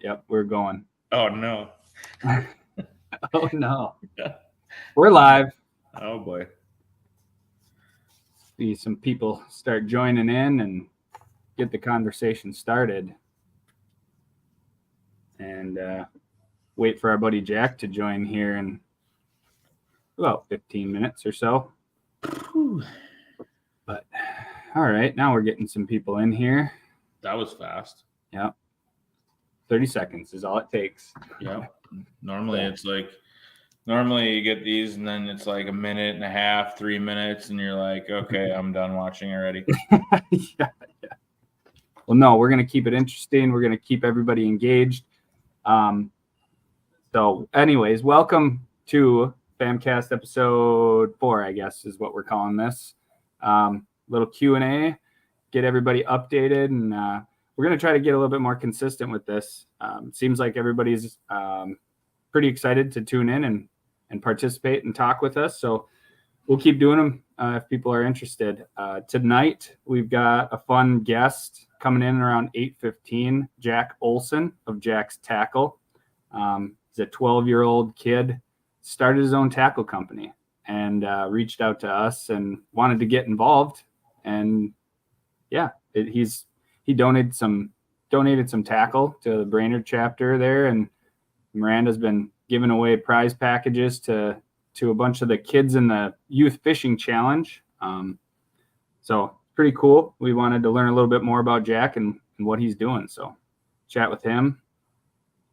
Yep, we're going. Oh, no. Oh, no. We're live. Oh, boy. See some people start joining in and get the conversation started. And wait for our buddy Jack to join here in about 15 minutes or so. Whew. But all right, now we're getting some people in here. That was fast. Yep. 30 seconds is all it takes. Yep. Normally you get these and then it's like a minute and a half, 3 minutes, and you're like, okay, I'm done watching already. Yeah. Well, no, we're going to keep it interesting. We're going to keep everybody engaged. So anyways, welcome to Famcast episode 4, I guess is what we're calling this. Little Q&A, get everybody updated, and we're going to try to get a little bit more consistent with this. Seems like everybody's pretty excited to tune in and participate and talk with us. So we'll keep doing them if people are interested. Tonight, we've got a fun guest coming in around 8:15, Jack Olson of Jack's Tackle. He's a 12-year-old kid, started his own tackle company, and reached out to us and wanted to get involved. And yeah, he donated some tackle to the Brainerd chapter there, and Miranda's been giving away prize packages to a bunch of the kids in the Youth Fishing Challenge. So pretty cool. We wanted to learn a little bit more about Jack and what he's doing. So chat with him.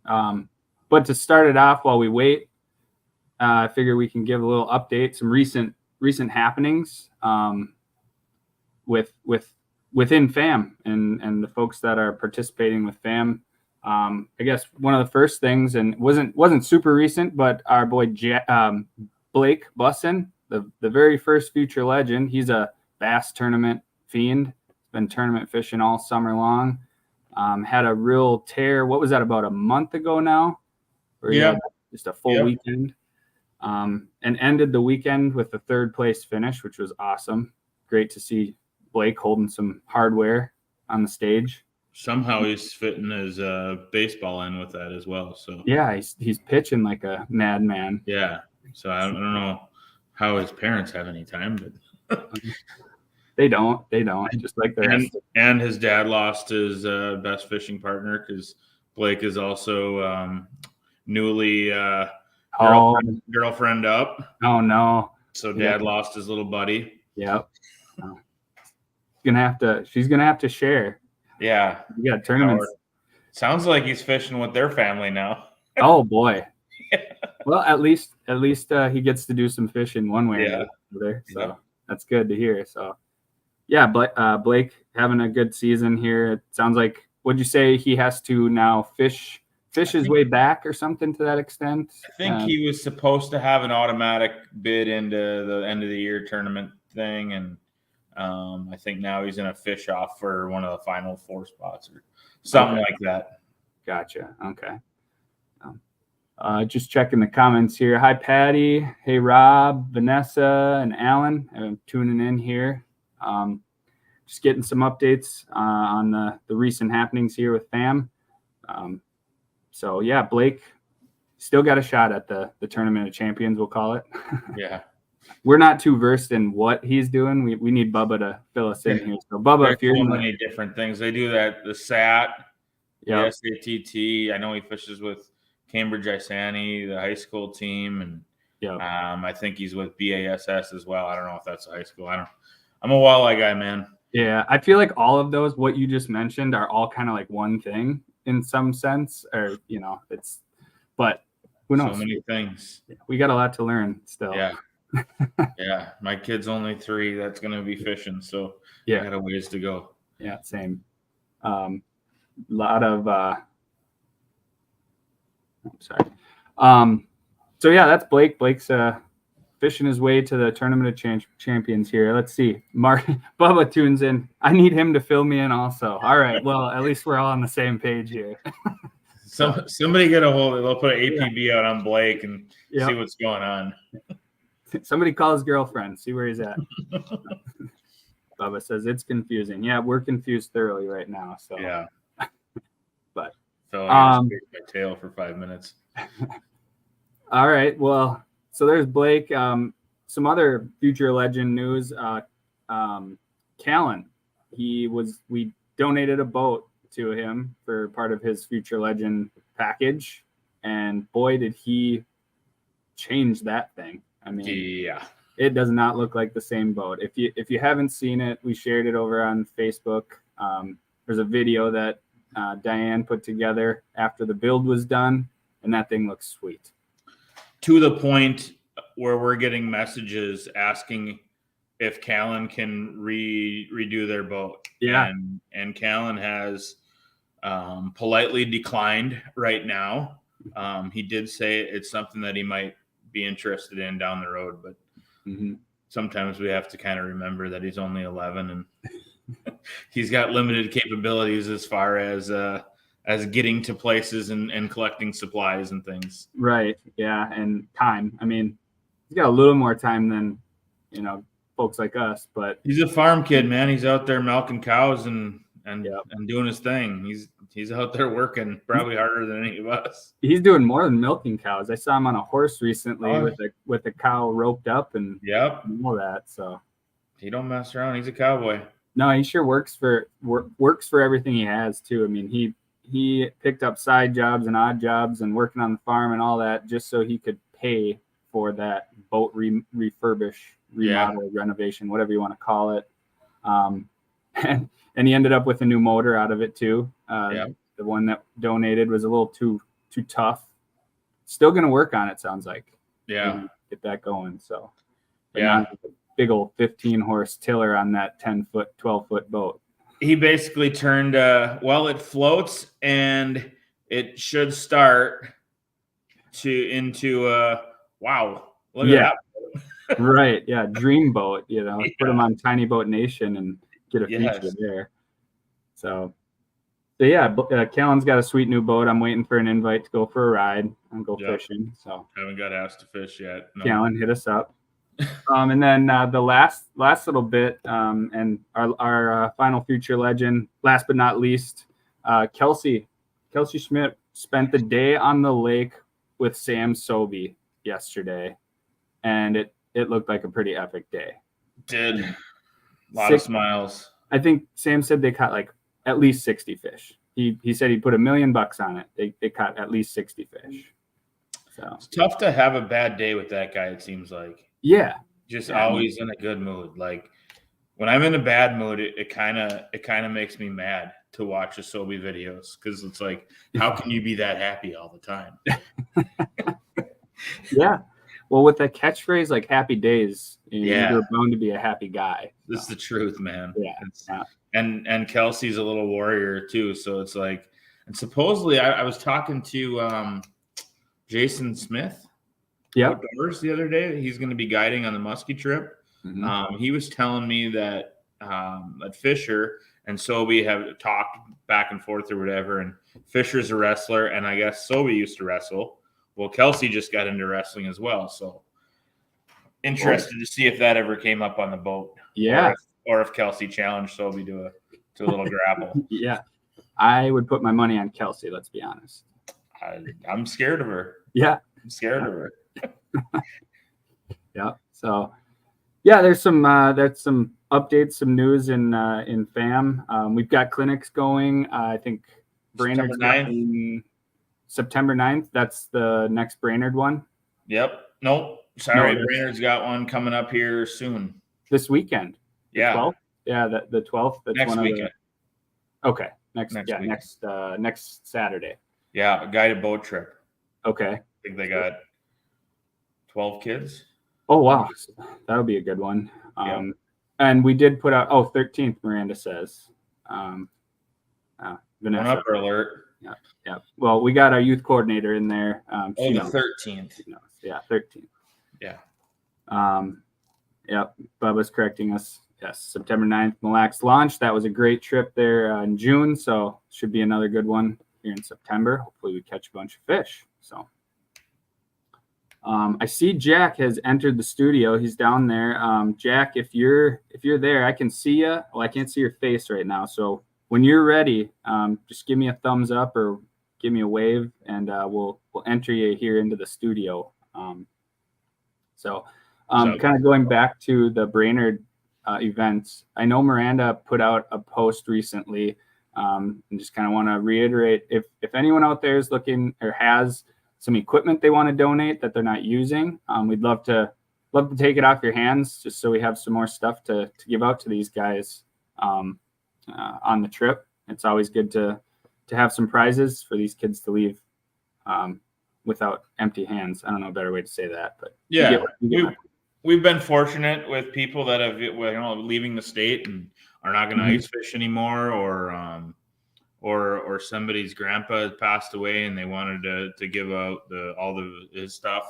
But to start it off while we wait, I figure we can give a little update, some recent happenings within FAM and the folks that are participating with FAM. I guess one of the first things, and wasn't super recent, but our boy Blake Bussin, the very first future legend, he's a bass tournament fiend. Been tournament fishing all summer long. Had a real tear. What was that, about a month ago now? Yeah, just a full weekend. And ended the weekend with a 3rd place finish, which was awesome. Great to see Blake holding some hardware on the stage. Somehow he's fitting his baseball in with that as well. So yeah, he's pitching like a madman. Yeah. So I don't know how his parents have any time, but they don't. Just like the rest. And his dad lost his best fishing partner because Blake is also newly girlfriend up. Oh no! So dad lost his little buddy. Yep. She's gonna have to share. Yeah. You got tournaments. Sounds like he's fishing with their family now. Oh boy. Yeah. Well, at least he gets to do some fishing one way or another. So that's good to hear. So yeah, but Blake having a good season here. It sounds like, would you say he has to now fish his way back or something to that extent? I think he was supposed to have an automatic bid into the end of the year tournament thing, and I think now he's going to fish off for one of the final 4 spots or something like that. Gotcha. Okay. Just checking the comments here. Hi, Patty. Hey, Rob, Vanessa, and Alan. I'm tuning in here. Just getting some updates on the recent happenings here with FAM. So yeah, Blake still got a shot at the Tournament of Champions, we'll call it. Yeah. We're not too versed in what he's doing. We need Bubba to fill us in here. So Bubba, if you're so many different things. They do that, the SAT, the SATT. I know he fishes with Cambridge Isani, the high school team, and I think he's with BASS as well. I don't know if that's a high school. I'm a walleye guy, man. Yeah, I feel like all of those, what you just mentioned, are all kind of like one thing in some sense, or but who knows? So many things. We got a lot to learn still. Yeah. Yeah, my kid's only 3 that's going to be fishing, so I got a ways to go. Yeah, same. Lot of so yeah, that's Blake. Blake's fishing his way to the Tournament of Champions here. Let's see. Bubba tunes in. I need him to fill me in also. All right. Well, at least we're all on the same page here. Somebody get a hold of it. They'll put an APB out on Blake and see what's going on. Somebody call his girlfriend, see where he's at. Bubba says it's confusing. Yeah, we're confused thoroughly right now. So yeah. But Felt like I just my tail for 5 minutes. All right. Well, so there's Blake. Some other future legend news. Callan, we donated a boat to him for part of his future legend package, and boy, did he change that thing. I mean, yeah, it does not look like the same boat. If you haven't seen it, we shared it over on Facebook. There's a video that Diane put together after the build was done, and that thing looks sweet. To the point where we're getting messages asking if Callan can redo their boat. Yeah. And Callan has politely declined right now. He did say it's something that he might be interested in down the road, but sometimes we have to kind of remember that he's only 11 and he's got limited capabilities as far as getting to places and collecting supplies and things. Right. Yeah. And time. I mean, he's got a little more time than, folks like us, but he's a farm kid, man. He's out there milking cows and doing his thing. He's out there working probably harder than any of us. He's doing more than milking cows. I saw him on a horse recently with a cow roped up and all that. So he don't mess around. He's a cowboy. No, he sure works for everything he has too. I mean, he picked up side jobs and odd jobs and working on the farm and all that just so he could pay for that boat remodel, renovation, whatever you want to call it. And he ended up with a new motor out of it too. The one that donated was a little too tough. Still going to work on it, sounds like. Yeah. Get that going. So, big old 15-horse tiller on that 10-foot, 12-foot boat. He basically turned, it floats and it should start into wow. Look at that. Right. Yeah. Dream boat, put him on Tiny Boat Nation and get a feature there. So Callan's got a sweet new boat. I'm waiting for an invite to go for a ride and go fishing. So haven't got asked to fish yet. No. Callan, hit us up. And then the last little bit, and our final future legend, last but not least, Kelsey Schmidt spent the day on the lake with Sam Sobey yesterday, and it looked like a pretty epic day. Did a lot of smiles. I think Sam said they caught like at least 60 fish. He said he put $1 million on it. They caught at least 60 fish. So it's tough to have a bad day with that guy. It seems like. Yeah. Just always in a good mood. Like when I'm in a bad mood, it kind of makes me mad to watch the Sobey videos because it's like, how can you be that happy all the time? Yeah. Well, with that catchphrase like "happy days," you're bound to be a happy guy. This is the truth, man. Yeah. And Kelsey's a little warrior too, so it's like, and supposedly I was talking to Jason Smith, outdoors the other day. He's going to be guiding on the Muskie Trip. Mm-hmm. He was telling me that that Fisher and Sobey have talked back and forth or whatever, and Fisher's a wrestler, and I guess Sobey used to wrestle. Well, Kelsey just got into wrestling as well, so interested to see if that ever came up on the boat. Yeah, or if Kelsey challenged Sobey to a little grapple. Yeah, I would put my money on Kelsey. Let's be honest. I'm scared of her. Yeah, I'm scared of her. Yeah. So, there's some updates, some news in FAM. We've got clinics going. I think Brainerd's September 9th. That's the next Brainerd one. Yep. Nope. Sorry, Brainerd's got one coming up here soon. This weekend. Yeah. 12th? Yeah, the 12th. That's next weekend. Okay. Next Saturday. Yeah, a guided boat trip. Okay. I think they got 12 kids. Oh, wow. That'll be a good one. And we did put out 13th, Miranda says. Vanessa. One upper alert. Yeah. Well, we got our youth coordinator in there. The 13th. Yeah, 13th. Yeah. Bubba's correcting us. Yes, September 9th, Mille Lacs launch. That was a great trip there in June, so should be another good one here in September. Hopefully we catch a bunch of fish. So I see Jack has entered the studio. He's down there. Jack, if you're there, I can see you. Well, I can't see your face right now. So when you're ready, just give me a thumbs up or give me a wave, and we'll enter you here into the studio. So kind of going back to the Brainerd events, I know Miranda put out a post recently, and just kind of want to reiterate, if anyone out there is looking or has some equipment they want to donate that they're not using, we'd love to take it off your hands, just so we have some more stuff to give out to these guys on the trip. It's always good to have some prizes for these kids to leave without empty hands. I don't know a better way to say that, but yeah, we've been fortunate with people that have, leaving the state and are not going to ice fish anymore, or somebody's grandpa has passed away and they wanted to give out his stuff.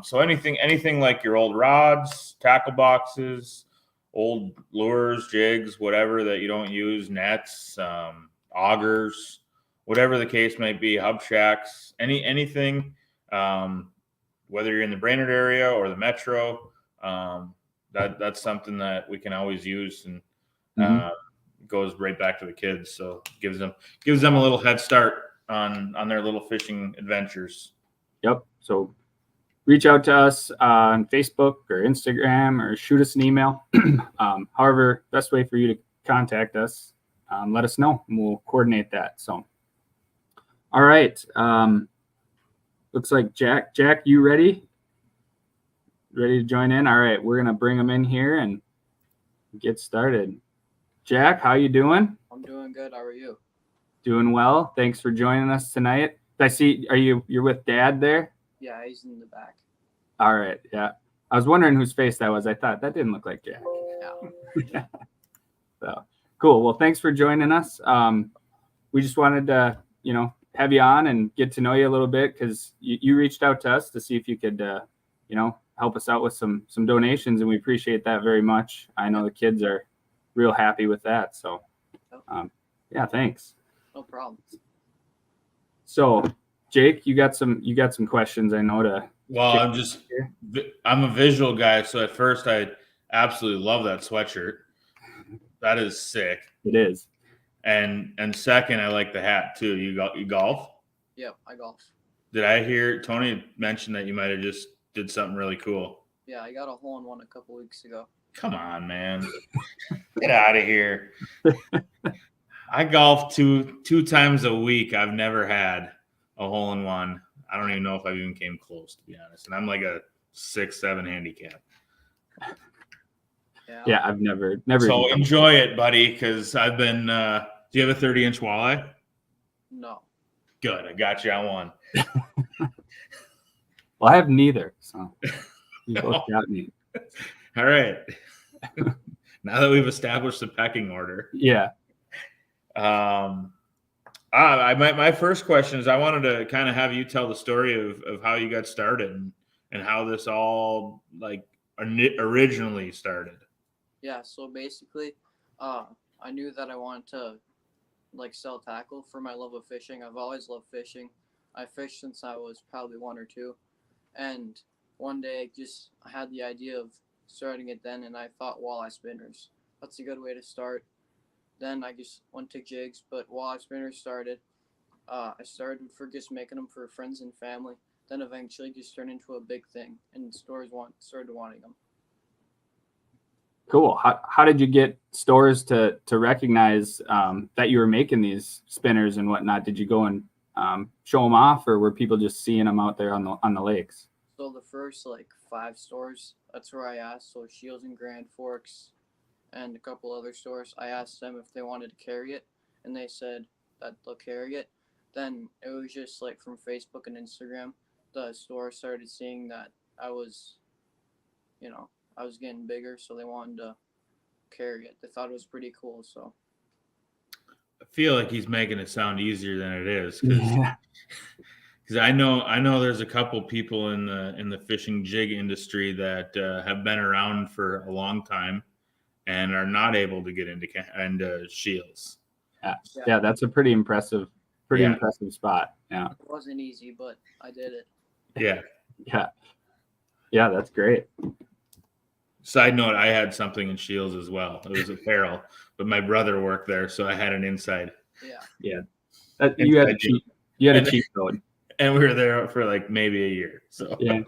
So anything like your old rods, tackle boxes, old lures, jigs, whatever that you don't use, nets, augers, whatever the case might be, hub shacks, anything, whether you're in the Brainerd area or the metro, that's something that we can always use, and goes right back to the kids. So gives them a little head start on their little fishing adventures. Yep. So reach out to us on Facebook or Instagram, or shoot us an email. However, best way for you to contact us, let us know, and we'll coordinate that. So, all right. Looks like Jack, you ready? Ready to join in? All right. We're going to bring them in here and get started. Jack, how you doing? I'm doing good. How are you? Doing well. Thanks for joining us tonight. I see, you're with Dad there? Yeah, he's in the back. All right. Yeah. I was wondering whose face that was. I thought that didn't look like Jack. Yeah. So cool. Well, thanks for joining us. We just wanted to, have you on and get to know you a little bit, because you reached out to us to see if you could, help us out with some donations, and we appreciate that very much. I know the kids are real happy with that. So, yeah, thanks. No problem. So, Jake, you got some questions, I know, to. Well, I'm a visual guy, so at first I absolutely love that sweatshirt. That is sick. It is. And second, I like the hat too. You golf? Yep, I golf. Did I hear Tony mention that you might have just did something really cool? Yeah, I got a hole-in-one a couple weeks ago. Come on, man. Get out of here. I golf two times a week. I've never had a hole-in-one. I don't even know if I even came close, to be honest. And I'm like a 6-7 handicap. Yeah, I've never. So enjoy it, buddy, because I've been. Do you have a 30-inch walleye? No. Good, I got you on one. Well, I have neither, so you both got me. All right. Now that we've established the pecking order. Yeah. My first question is, I wanted to kind of have you tell the story of how you got started and how this all originally started. Yeah, so basically, I knew that I wanted to sell tackle for my love of fishing. I've always loved fishing. I fished since I was probably 1 or 2, and one day I had the idea of starting it then, and I thought walleye spinners. That's a good way to start. Then I just went to jigs, but walleye spinners started. I started for just making them for friends and family. Then eventually just turned into a big thing, and stores started wanting them. Cool. How did you get stores to recognize that you were making these spinners and whatnot? Did you go and show them off, or were people just seeing them out there on the lakes? So the first 5 stores, that's where I asked. So Shields and Grand Forks and a couple other stores, I asked them if they wanted to carry it, and they said that they'll carry it. Then it was just from Facebook and Instagram, the store started seeing that I was getting bigger, so they wanted to carry it. They thought it was pretty cool. So I feel like he's making it sound easier than it is, because I know there's a couple people in the fishing jig industry that have been around for a long time and are not able to get into shields. Yeah, that's a pretty impressive spot. Yeah, it wasn't easy, but I did it. Yeah, that's great. Side note, I had something in Shields as well. It was apparel, but my brother worked there, so I had an inside. Yeah. You You had And a cheat code. And we were there for like maybe a year. So Yeah.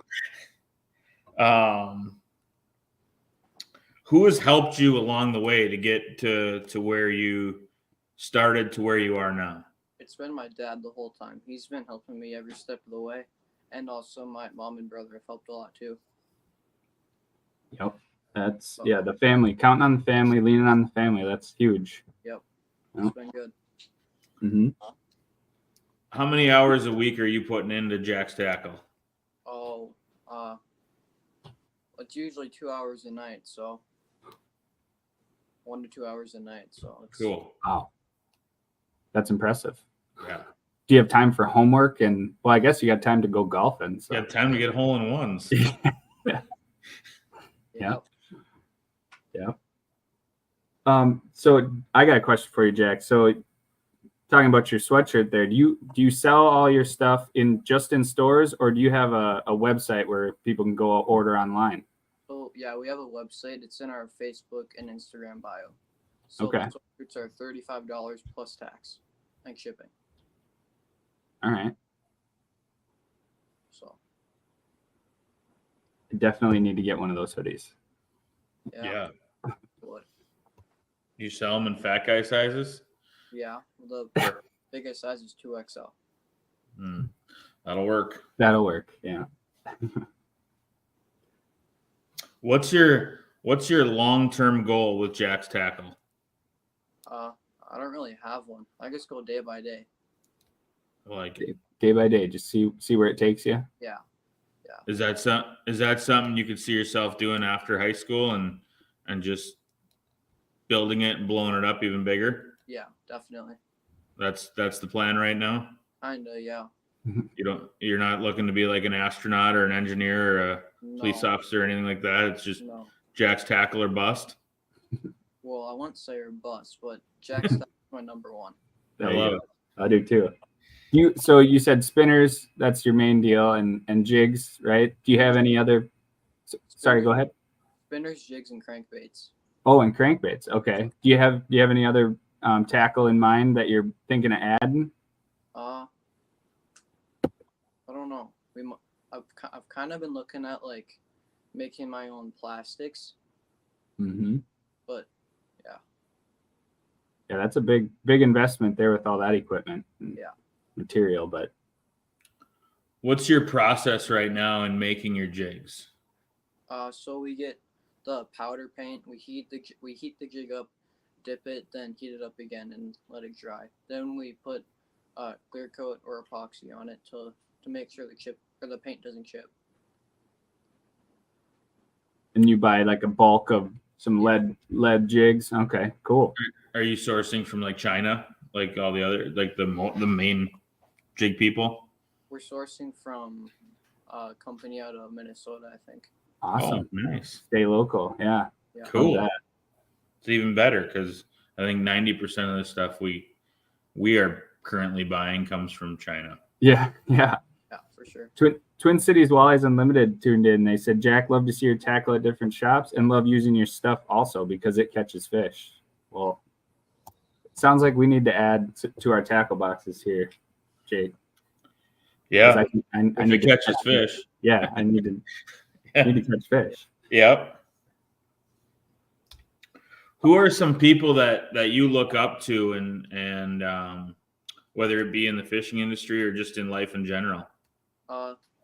Who has helped you along the way to get to where you started to where you are now? It's been my dad the whole time. He's been helping me every step of the way. And also my mom and brother have helped a lot too. Yep. That's the family. Counting on the family, leaning on the family. That's huge. Yep. It's been good. Mm-hmm. How many hours a week are you putting into Jack's Tackle? Oh, it's usually 2 hours a night, so 1 to 2 hours a night. So it's Cool. Wow. That's impressive. Yeah. Do you have time for homework? And well, I guess you got time to go golfing. So. You have time to get hole-in-ones. Yeah. Yep. So I got a question for you, Jack. So talking about your sweatshirt there, do you sell all your stuff just in stores, or do you have a website where people can go order online? So yeah, we have a website. It's in our Facebook and Instagram bio. So Okay. the sweatshirts are $35 plus tax and shipping. All right. So I definitely need to get one of those hoodies. Yeah. What? You sell them in fat guy sizes? Yeah. The biggest size is 2XL. That'll work. That'll work. Yeah. What's your long-term goal with Jack's Tackle? I don't really have one. I just go day by day. Like Day by day, just see where it takes you. Yeah. Is that something you could see yourself doing after high school and just building it and blowing it up even bigger? Yeah, definitely. That's the plan right now? Kinda, yeah. You're not looking to be like an astronaut or an engineer or a No. police officer or anything like that. It's just No. Jack's Tackle or bust. Well, I won't say or bust, but Jack's Tackle is my number one. I love it. I do too. So you said spinners, that's your main deal, and jigs, right? Do you have any other? Sorry, go ahead. Spinners, jigs, and crankbaits. Oh, and crankbaits. Okay. Do you have any other tackle in mind that you're thinking of adding? I don't know. I've kind of been looking at like making my own plastics. Mm-hmm. But yeah. Yeah, that's a big investment there with all that equipment. Yeah. Material, but What's your process right now in making your jigs? So we get the powder paint. We heat the jig up, dip it, then heat it up again and let it dry. Then we put clear coat or epoxy on it to make sure the paint doesn't chip. and you buy like a bulk of some lead jigs. Okay, cool. Are you sourcing from like China, like all the other, like the main jig people? We're sourcing from a company out of Minnesota, I think. Awesome. Oh, nice. Stay local. Yeah. Cool. It's even better because I think 90% of the stuff we are currently buying comes from China. Yeah, for sure. Twin Cities Walleyes Unlimited tuned in. They said, Jack, love to see your tackle at different shops and love using your stuff also because it catches fish. Well, it sounds like we need to add to our tackle boxes here, Jake. Yeah. I if need it catches fish. Yeah, I need to catch fish. Yep. Who are some people that you look up to and whether it be in the fishing industry or just in life in general?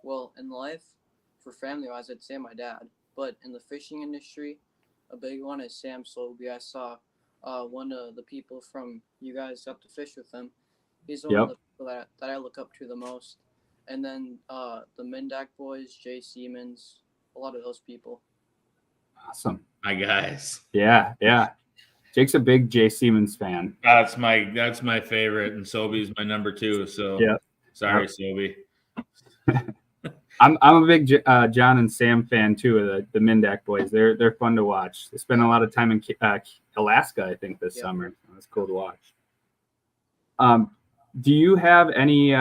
Well, in life, for family-wise, I'd say my dad. But in the fishing industry, a big one is Sam Sloby. I saw one of the people from you guys got to fish with him. He's one of the people that I look up to the most. And then the Mendak boys, Jay Siemens, a lot of those people. Awesome. My guys. Yeah. Jake's a big Jay Siemens fan. That's my favorite, and Sobe's my number 2. So sorry, Sobe. I'm a big John and Sam fan too of the Mendak boys. They're fun to watch. They spend a lot of time in Alaska, I think, this summer. It's cool to watch. Do you have any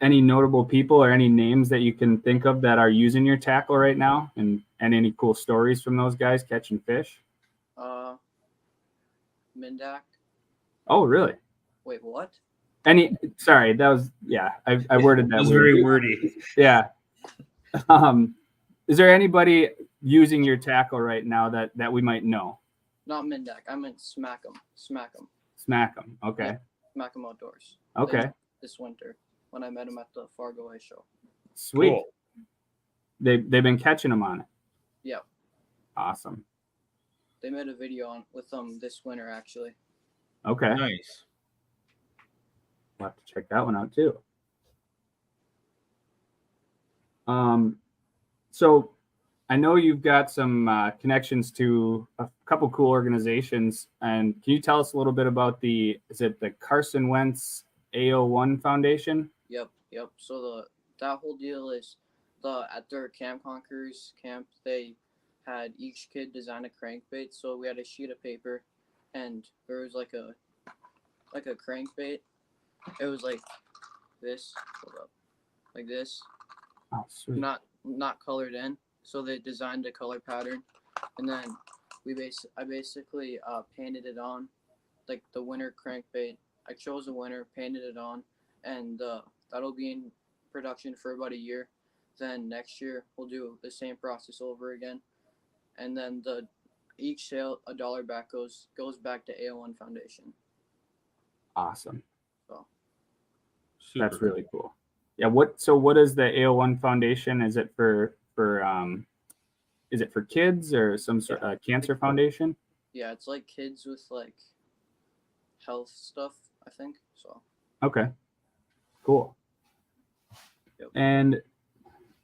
notable people or any names that you can think of that are using your tackle right now, and any cool stories from those guys catching fish? Mendak. Oh, really? Wait, what? Sorry, that was I worded that. It was weird. very wordy. Yeah. Is there anybody using your tackle right now that we might know? Not mid-deck. I meant smack 'em. Smack 'em. Smack them. Okay. Yeah. Smack 'em outdoors. Okay. This winter when I met him at the Fargo Ice Show. Sweet. Cool. They've been catching them on it. Yeah. Awesome. They made a video with them this winter actually. Okay. Nice. We'll have to check that one out too. So I know you've got some connections to a couple cool organizations, and can you tell us a little bit about is it the Carson Wentz AO1 Foundation? Yep. So that whole deal is at their Camp Conquerors camp, they had each kid design a crankbait. So we had a sheet of paper, and there was like a crankbait. It was like this, like this. Oh, sweet. Not colored in. So they designed a color pattern, and then I basically painted it on, like the winner crankbait. I chose a winner, painted it on, and that'll be in production for about a year. Then next year we'll do the same process over again, and then each sale $1 back goes back to AO1 Foundation. Awesome. So that's really cool. Yeah. What is the AO1 Foundation? Is it for kids or some sort of cancer foundation? Yeah, it's like kids with like health stuff, I think. So okay, cool. Yep. And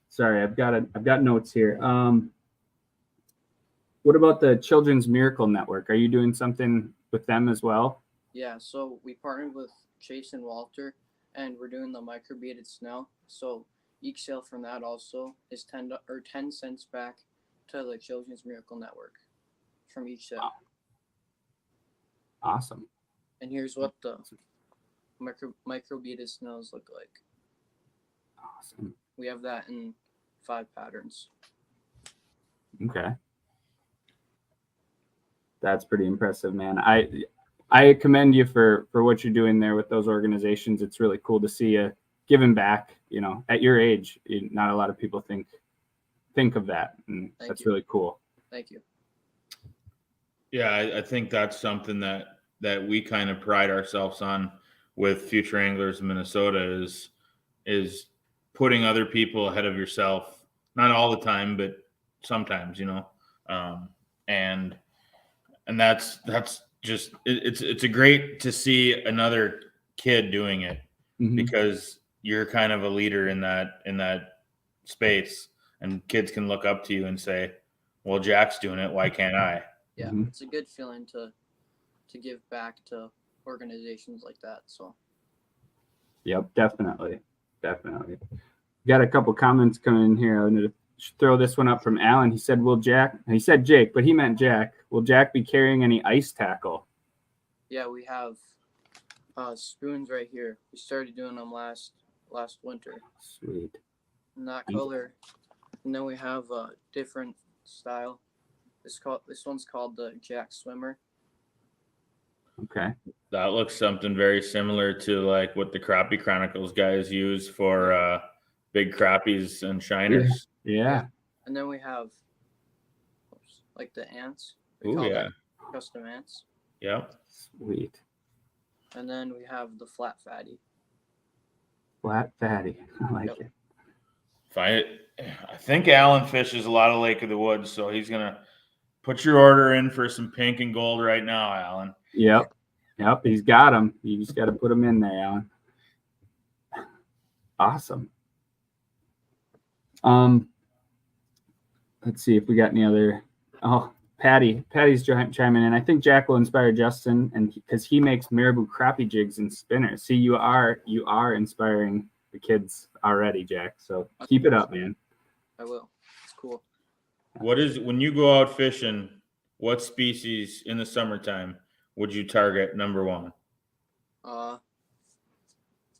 sorry, I've got notes here. What about the Children's Miracle Network? Are you doing something with them as well? Yeah, so we partnered with Chase and Walter, and we're doing the microbeaded snow. So each sale from that also is 10 cents back to the Children's Miracle Network from each sale. Wow. Awesome. And here's what the microbeaded snows look like. Awesome. We have that in 5 patterns. Okay. That's pretty impressive, man. I commend you for what you're doing there with those organizations. It's really cool to see you giving back, at your age. Not a lot of people think of that, and that's really cool. Thank you. Yeah, I think that's something that we kind of pride ourselves on with Future Anglers in Minnesota is putting other people ahead of yourself. Not all the time, but sometimes, and that's just it's a great to see another kid doing it, mm-hmm. because you're kind of a leader in that space, and kids can look up to you and say, well, Jack's doing it, why can't I? Yeah, mm-hmm. It's a good feeling to give back to organizations like that. So yep, definitely got a couple comments coming in here. I'm gonna throw this one up from Alan. He said, he said Jake, but he meant Jack. Will Jack be carrying any ice tackle? Yeah, we have spoons right here. We started doing them last winter. Sweet. In that color. And then we have a different style. This one's called the Jack Swimmer. Okay. That looks something very similar to like what the Crappie Chronicles guys use for big crappies and shiners. Yeah. And then we have like the ants. We call that custom ants. Yeah. Sweet. And then we have the flat fatty. Flat fatty. I like it. I think Alan fishes a lot of Lake of the Woods, so he's gonna put your order in for some pink and gold right now, Alan. Yep. He's got them. You just got to put them in there, Alan. Awesome. Let's see if we got any other. Oh, Patty's chiming in. I think Jack will inspire Justin, and because he makes marabou crappie jigs and spinners. See, you are inspiring the kids already, Jack. So keep it up, man. I will. It's cool. When you go out fishing, what species in the summertime would you target number one?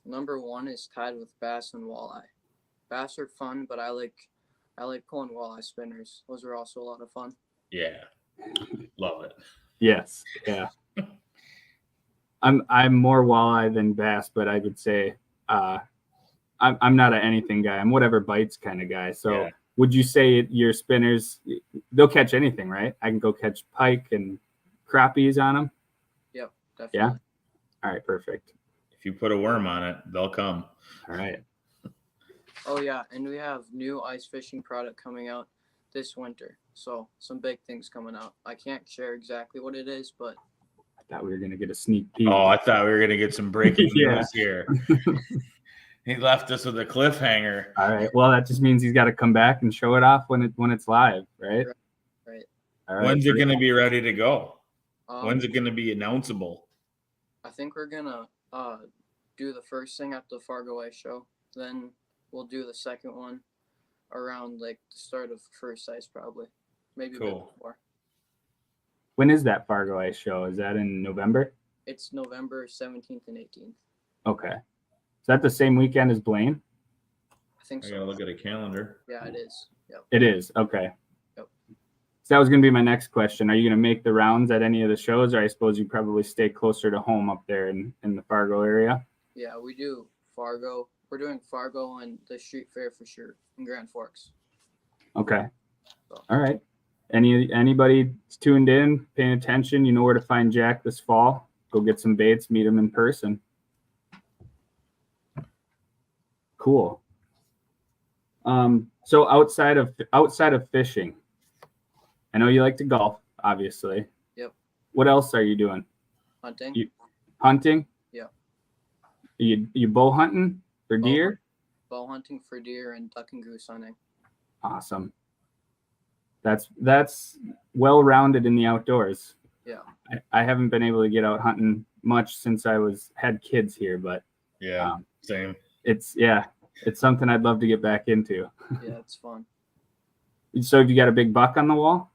Number one is tied with bass and walleye. Bass are fun, but I like pulling walleye spinners. Those are also a lot of fun. Yeah. Love it. Yes. Yeah. I'm more walleye than bass, but I would say I'm not an anything guy. I'm whatever bites kind of guy. So would you say your spinners, they'll catch anything, right? I can go catch pike and crappies on them. Yep, definitely. Yeah. All right, perfect. If you put a worm on it, they'll come. All right. Oh yeah, and we have new ice fishing product coming out this winter. So some big things coming out. I can't share exactly what it is, but I thought we were gonna get a sneak peek. Oh, I thought we were gonna get some breaking Yeah. news here. He left us with a cliffhanger. All right. Well, that just means he's got to come back and show it off when it's live, right? Right. All right. When's it gonna be ready to go? When's it gonna be announceable? I think we're gonna do the first thing at the Fargo Ice Show. Then we'll do the second one around like the start of first ice, probably. Maybe a bit before. When is that Fargo Ice Show? Is that in November? It's November 17th and 18th. Okay. Is that the same weekend as Blaine? I think so. I gotta look at a calendar. Yeah, it is. Yep. It is. Okay. Yep. So that was going to be my next question. Are you going to make the rounds at any of the shows, or I suppose you probably stay closer to home up there in the Fargo area? Yeah, we do Fargo. We're doing Fargo and the street fair for sure in Grand Forks. Okay. All right. Anybody tuned in, paying attention, you know where to find Jack this fall. Go get some baits, meet him in person. Cool. So outside of fishing, I know you like to golf, obviously. Yep. What else are you doing? Hunting. Hunting? Yeah. You bow hunting for deer? Bow hunting for deer and duck and goose hunting. Awesome. That's well-rounded in the outdoors. Yeah. I haven't been able to get out hunting much since I had kids here, but same. It's something I'd love to get back into. Yeah, it's fun. So have you got a big buck on the wall?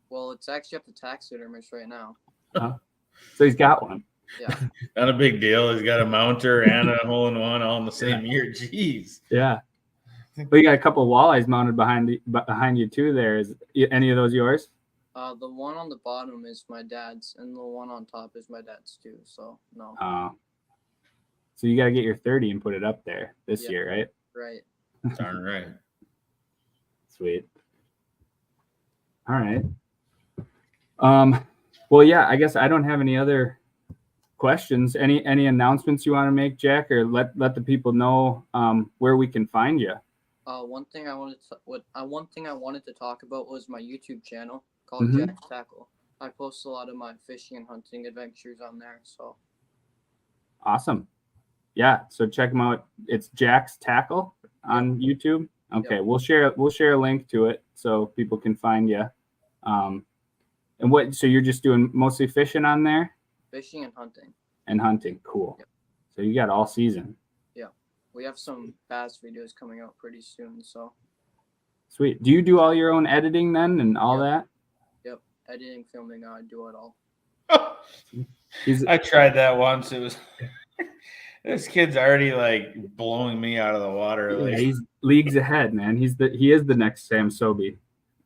Well, it's actually up to taxidermist right now. So he's got one. Yeah. Not a big deal. He's got a mounter and a hole-in-one all in the same year. Jeez. Yeah. But you got a couple of walleyes mounted behind you too. There is any of those yours? The one on the bottom is my dad's, and the one on top is my dad's too. So no. So you got to get your 30 and put it up there this year, right? Right. Darn right. Sweet. All right. Well, yeah, I guess I don't have any other questions. Any announcements you want to make, Jack, or let the people know where we can find you? One thing I wanted to talk about was my YouTube channel called Jack's Tackle. I post a lot of my fishing and hunting adventures on there. So awesome. Yeah, so check them out. It's Jack's Tackle on YouTube. Okay, yep. We'll share a link to it so people can find you. So you're just doing mostly fishing on there? Fishing and hunting. And hunting, cool. Yep. So you got all season. Yeah, we have some bass videos coming out pretty soon. So sweet. Do you do all your own editing then and all that? Yep, editing, filming, I do it all. I tried that once. It was. This kid's already like blowing me out of the water. Yeah, like, he's leagues ahead, man. He is the next Sam Sobey.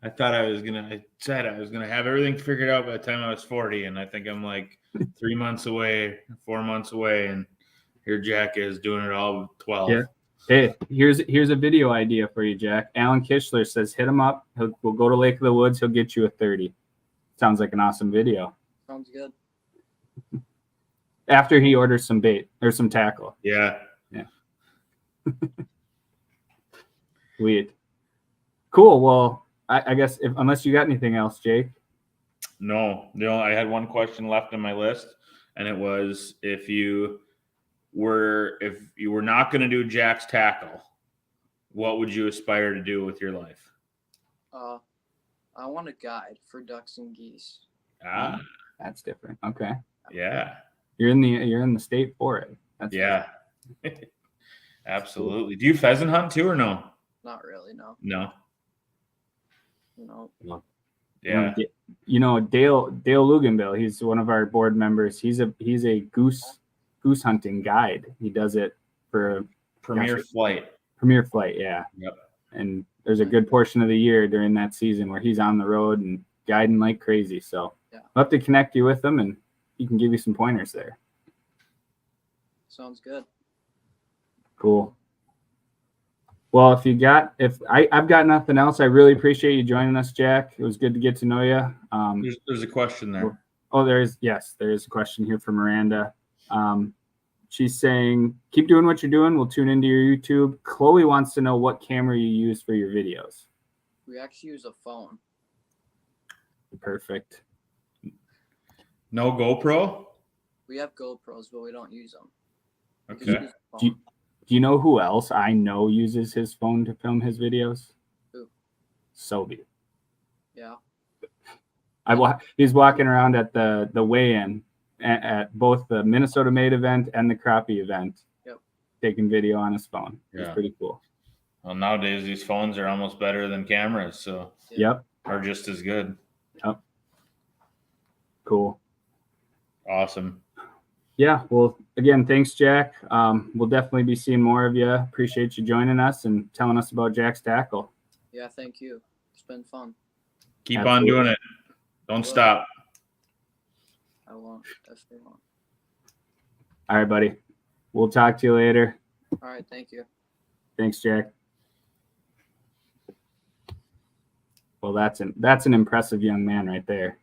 I said I was gonna have everything figured out by the time I was 40, and I think I'm like 3 months away, 4 months away, and here Jack is doing it all with 12. Yeah. Hey, here's a video idea for you, Jack. Alan Kishler says hit him up. We'll go to Lake of the Woods. He'll get you a 30. Sounds like an awesome video. Sounds good. After he orders some bait or some tackle. Yeah. Sweet. Cool. Well, I guess unless you got anything else, Jake. No, I had one question left on my list, and it was if you were not going to do Jack's Tackle, what would you aspire to do with your life? I want a guide for ducks and geese. That's different. Okay. Yeah. You're in the state for it. That's Absolutely. Do you pheasant hunt too or no? Not really, no. No. No. Yeah. Dale Luganville, he's one of our board members. He's a goose hunting guide. He does it for Premier Flight, yeah. Yep. And there's a good portion of the year during that season where he's on the road and guiding like crazy. So I'll have to connect you with him and he can give you some pointers there. Sounds good. Cool. Well, I've got nothing else. I really appreciate you joining us, Jack. It was good to get to know you. There's a question there. Oh, there is a question here from Miranda. She's saying, keep doing what you're doing. We'll tune into your YouTube. Chloe wants to know what camera you use for your videos. We actually use a phone. Perfect. No GoPro? We have GoPros, but we don't use them. Okay. Do you know who else I know uses his phone to film his videos? Who? Sobe. Yeah. He's walking around at the weigh-in at both the Minnesota Made event and the Crappie event. Yep. Taking video on his phone. Yeah. It's pretty cool. Well, nowadays these phones are almost better than cameras, so Yep. are just as good. Yep. Cool. Awesome. Yeah. Well, again, thanks, Jack. We'll definitely be seeing more of you. Appreciate you joining us and telling us about Jack's tackle. Yeah, thank you. It's been fun. Keep Absolutely. on doing it. Don't stop. I won't. Definitely won't. All right, buddy. We'll talk to you later. All right, thank you. Thanks, Jack. Well, that's an impressive young man right there.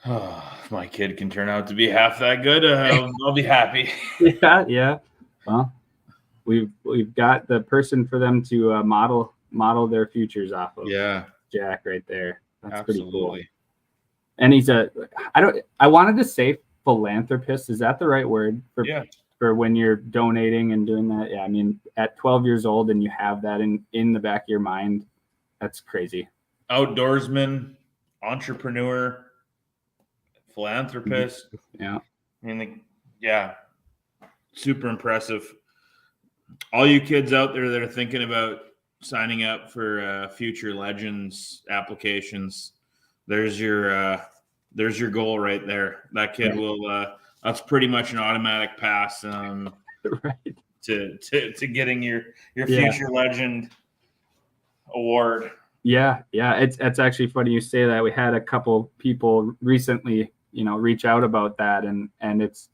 Oh, if my kid can turn out to be half that good, I'll be happy. Yeah. Well, we've got the person for them to model their futures off of. Yeah, Jack right there. That's absolutely. Pretty cool. And he's I wanted to say philanthropist. Is that the right word for when you're donating and doing that? Yeah. I mean, at 12 years old and you have that in the back of your mind, that's crazy. Outdoorsman, entrepreneur, philanthropist. Yeah. I mean, yeah, super impressive. All you kids out there that are thinking about signing up for Future Legends applications, there's your goal right there. That kid will. That's pretty much an automatic pass Right. to getting your Future Legend award. Yeah. It's actually funny you say that. We had a couple people recently, reach out about that, and it's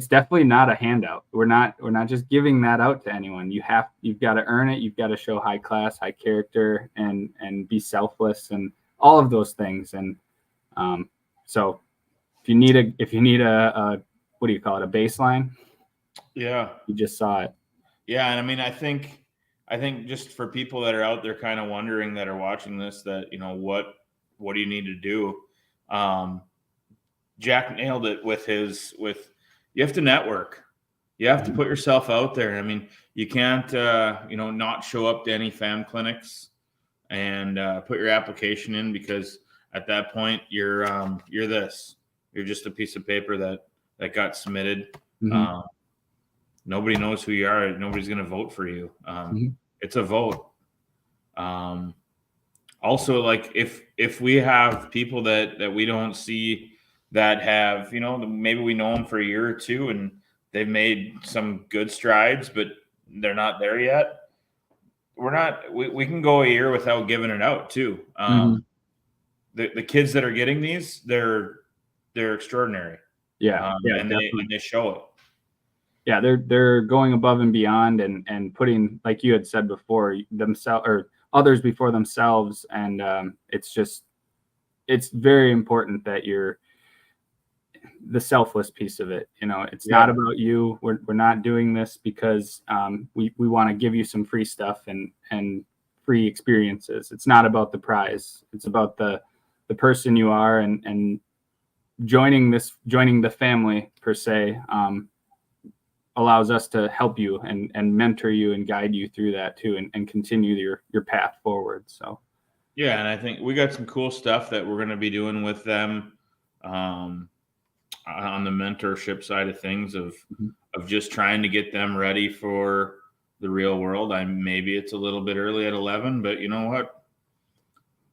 definitely not a handout. We're not just giving that out to anyone. You've got to earn it. You've got to show high class, high character, and be selfless, and all of those things. And so if you need a what do you call it, a baseline? Yeah, you just saw it. Yeah, and I mean, I think just for people that are out there kind of wondering, that are watching this, that what do you need to do? Jack nailed it with you have to network. You have to put yourself out there. I mean, you can't not show up to any fam clinics and put your application in, because at that point you're just a piece of paper that got submitted. Mm-hmm. Nobody knows who you are. Nobody's going to vote for you. It's a vote. Also, like if we have people that we don't see, that have, maybe we know them for a year or two and they've made some good strides, but they're not there yet. We can go a year without giving it out too. The kids that are getting these, they're extraordinary. Yeah. And they show it. Yeah, they're going above and beyond and putting, like you had said before, themselves or others before themselves, and it's very important that you're the selfless piece of it. It's not about you. We're not doing this because we want to give you some free stuff and free experiences. It's not about the prize. It's about the person you are, and joining the family per se. Allows us to help you and mentor you and guide you through that too, and continue your path forward. So, yeah. And I think we got some cool stuff that we're going to be doing with them on the mentorship side of things of just trying to get them ready for the real world. Maybe it's a little bit early at 11, but you know what?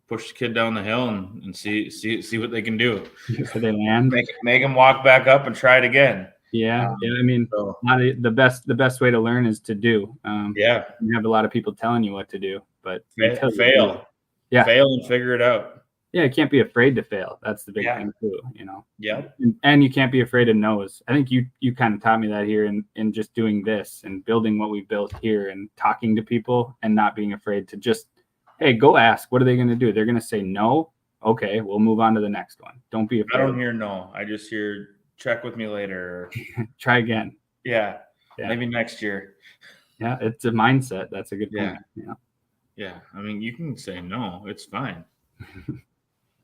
Push the kid down the hill and see what they can do. So they land. Make them walk back up and try it again. Yeah. I mean, the best way to learn is to do. You have a lot of people telling you what to do, but fail. Yeah. Fail and figure it out. Yeah, you can't be afraid to fail. That's the big Yeah. thing too, you know. Yep. And you can't be afraid of no's. I think you kind of taught me that here in just doing this and building what we built here and talking to people and not being afraid to just, hey, go ask. What are they going to do? They're going to say no. Okay, we'll move on to the next one. Don't be I afraid. don't hear no. I just hear check with me later. Try again. Yeah. Yeah. Maybe next year. Yeah, it's a mindset. That's a good point. Yeah. Yeah. I mean, you can say no. It's fine.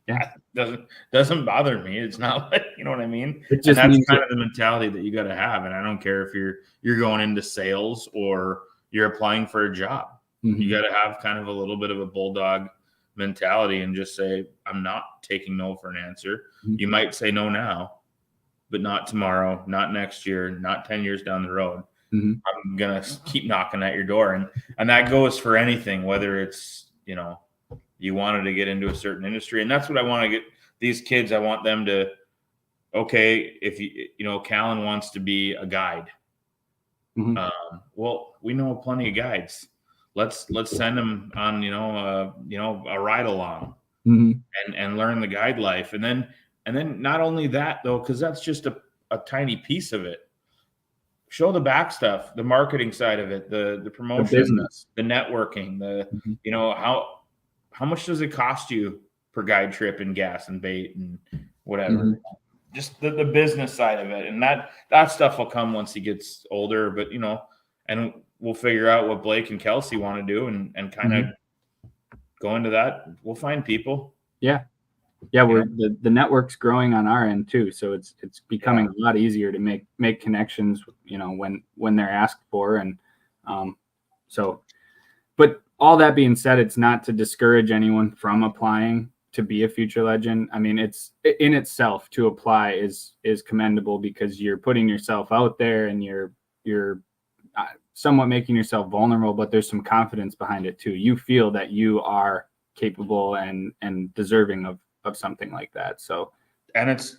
Yeah. Doesn't bother me. It's not like, you know what I mean? It just and that's means kind of the mentality that you got to have. And I don't care if you're going into sales or you're applying for a job. Mhm. You got to have kind of a little bit of a bulldog mentality and just say, I'm not taking no for an answer. Mhm. You might say no now, but not tomorrow, not next year, not 10 years down the road. Mhm. I'm going to keep knocking at your door. And that goes for anything, whether it's, you know, you wanted to get into a certain industry. And that's what I want to get these kids. I want them to, okay, if you know, Callan wants to be a guide. Mhm. Well, we know plenty of guides. Let's send them on, a ride along Mhm. and learn the guide life. And then not only that though, because that's just a tiny piece of it. Show the back stuff, the marketing side of it, the promotion, business. the networking, Mhm. you know, how much does it cost you per guide trip and gas and bait and whatever? Mhm. Just the business side of it. And that stuff will come once he gets older, but you know, and we'll figure out what Blake and Kelsey want to do and kind of go into that. We'll find people. Yeah. Yeah, the network's growing on our end too, so it's becoming a lot easier to make connections, you know, when they're asked for, and so. But all that being said, it's not to discourage anyone from applying to be a future legend. I mean, it's in itself to apply is commendable because you're putting yourself out there and you're somewhat making yourself vulnerable, but there's some confidence behind it too. You feel that you are capable and deserving of something like that. So, and it's